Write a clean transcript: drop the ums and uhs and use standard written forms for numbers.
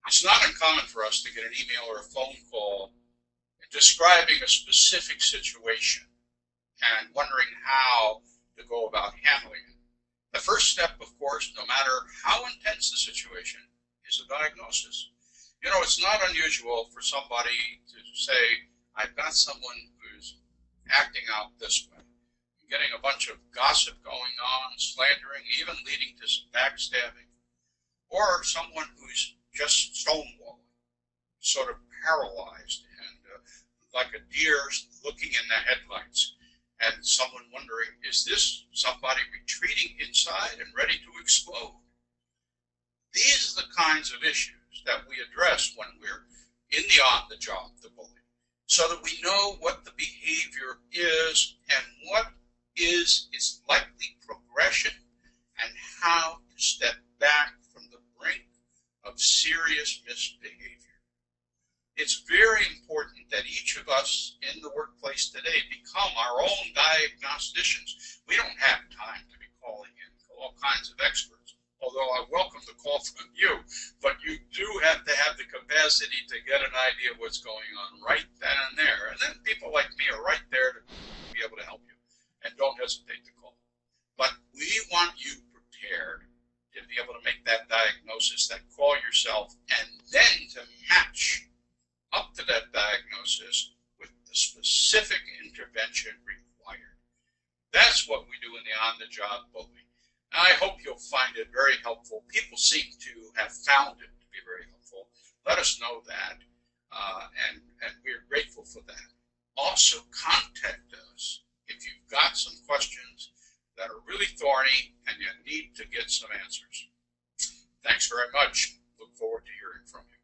It's not uncommon for us to get an email or a phone call describing a specific situation and wondering how to go about handling it. The first step, of course, no matter how intense the situation, is a diagnosis. You know, it's not unusual for somebody to say, I've got someone who's acting out this way. I'm getting a bunch of gossip going on, slandering, even leading to some backstabbing. Or someone who's just stonewalling, sort of paralyzed and like a deer looking in the headlights. And someone wondering, is this somebody retreating inside and ready to explode? These are the kinds of issues that we address when we're in the on-the-job bullying, so that we know what the behavior is and what is its likely progression and how to step back from the brink of serious misbehavior. It's very important that each of us in the workplace today become our own diagnosticians. We don't have time to be calling in all kinds of experts, although I welcome the call from you, but you do have to have the capacity to get an idea of what's going on right then and there. And then people like me are right there to be able to help you. And don't hesitate to call. But we want you prepared to be able to make that diagnosis, that call yourself, and then to match up to that diagnosis with the specific intervention required. That's what we do in the on-the-job bullying. I hope you'll find it very helpful. People seem to have found it to be very helpful. Let us know that, and we're grateful for that. Also, contact us if you've got some questions that are really thorny and you need to get some answers. Thanks very much. Look forward to hearing from you.